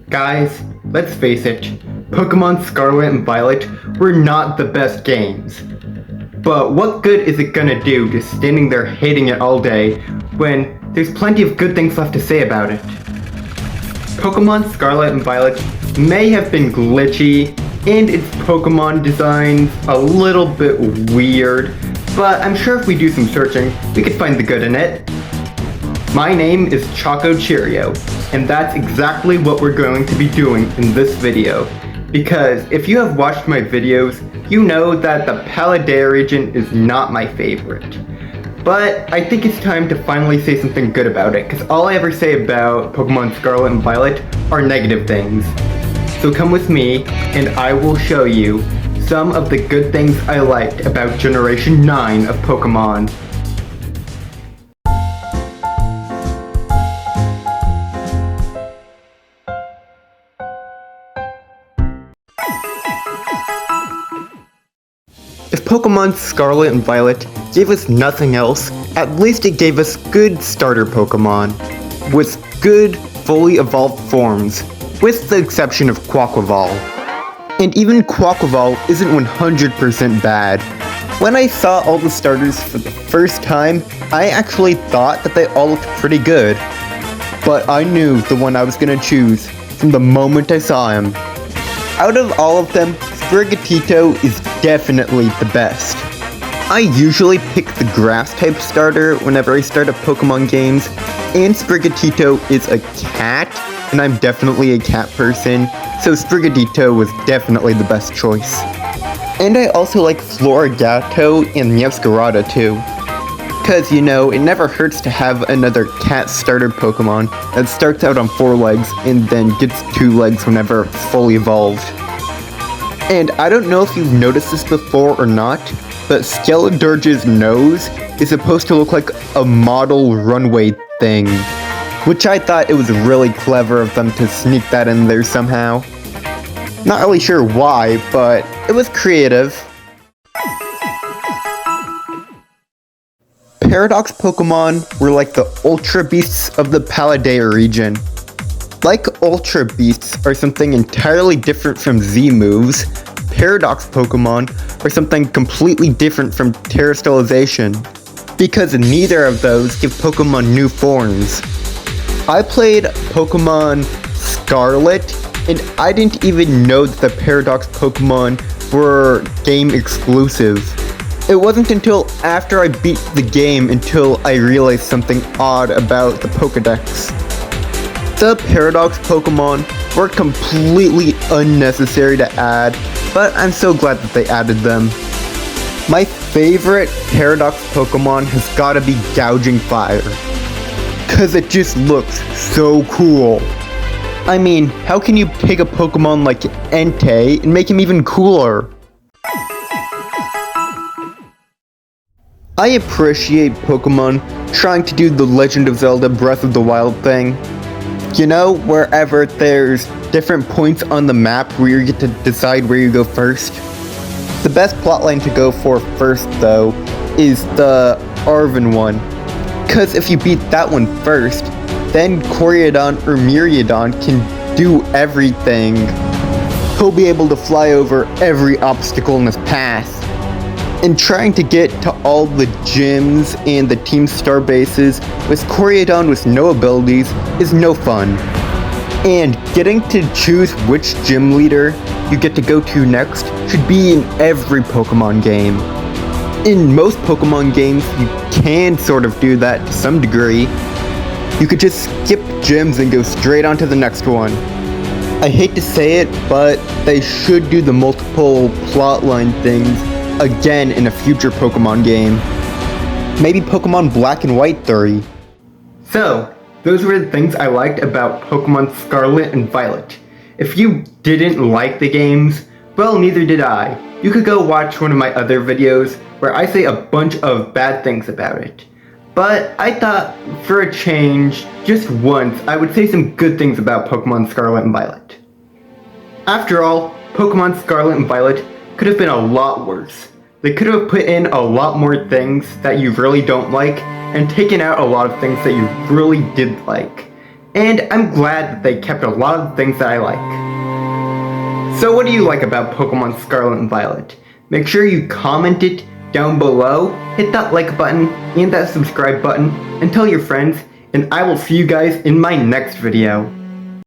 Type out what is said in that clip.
Guys, let's face it, Pokémon Scarlet and Violet were not the best games. But what good is it gonna do just standing there hating it all day when there's plenty of good things left to say about it? Pokémon Scarlet and Violet may have been glitchy and its Pokémon designs a little bit weird, but I'm sure if we do some searching, we could find the good in it. My name is Choco Cheerio, and that's exactly what we're going to be doing in this video. Because if you have watched my videos, you know that the Paldea region is not my favorite. But I think it's time to finally say something good about it, because all I ever say about Pokemon Scarlet and Violet are negative things. So come with me, and I will show you some of the good things I liked about Generation 9 of Pokemon. If Pokemon Scarlet and Violet gave us nothing else, at least it gave us good starter Pokemon, with good, fully evolved forms, with the exception of Quaquaval. And even Quaquaval isn't 100% bad. When I saw all the starters for the first time, I actually thought that they all looked pretty good. But I knew the one I was gonna choose from the moment I saw him. Out of all of them, Sprigatito is definitely the best. I usually pick the grass-type starter whenever I start up Pokemon games, and Sprigatito is a cat, and I'm definitely a cat person, so Sprigatito was definitely the best choice. And I also like Florigato and Meowscarada too. Cause you know, it never hurts to have another cat starter Pokemon that starts out on 4 legs and then gets 2 legs whenever it's fully evolved. And I don't know if you've noticed this before or not, but Skeledirge's nose is supposed to look like a model runway thing. Which I thought it was really clever of them to sneak that in there somehow. Not really sure why, but it was creative. Paradox Pokemon were like the Ultra Beasts of the Paldea region. Like Ultra Beasts are something entirely different from Z-moves, Paradox Pokemon are something completely different from Terastallization, because neither of those give Pokemon new forms. I played Pokemon Scarlet, and I didn't even know that the Paradox Pokemon were game exclusive. It wasn't until after I beat the game until I realized something odd about the Pokedex. The Paradox Pokemon were completely unnecessary to add, but I'm so glad that they added them. My favorite Paradox Pokemon has gotta be Gouging Fire, cause it just looks so cool. I mean, how can you take a Pokemon like Entei and make him even cooler? I appreciate Pokemon trying to do the Legend of Zelda Breath of the Wild thing. You know, wherever there's different points on the map where you get to decide where you go first. The best plotline to go for first, though, is the Arven one. Cause if you beat that one first, then Koreadon or Miraidon can do everything. He'll be able to fly over every obstacle in his path. And trying to get to all the gyms and the Team Star bases with Koreadon with no abilities is no fun. And getting to choose which gym leader you get to go to next should be in every Pokemon game. In most Pokemon games, you can sort of do that to some degree. You could just skip gyms and go straight on to the next one. I hate to say it, but they should do the multiple plotline things again in a future Pokemon game. Maybe Pokemon Black and White 3. So, those were the things I liked about Pokemon Scarlet and Violet. If you didn't like the games, well, neither did I. You could go watch one of my other videos where I say a bunch of bad things about it. But I thought, for a change, just once, I would say some good things about Pokemon Scarlet and Violet. After all, Pokemon Scarlet and Violet could have been a lot worse. They could have put in a lot more things that you really don't like, and taken out a lot of things that you really did like. and I'm glad that they kept a lot of the things that I like. So what do you like about Pokemon Scarlet and Violet? Make sure you comment it down below, hit that like button and that subscribe button, and tell your friends, and I will see you guys in my next video.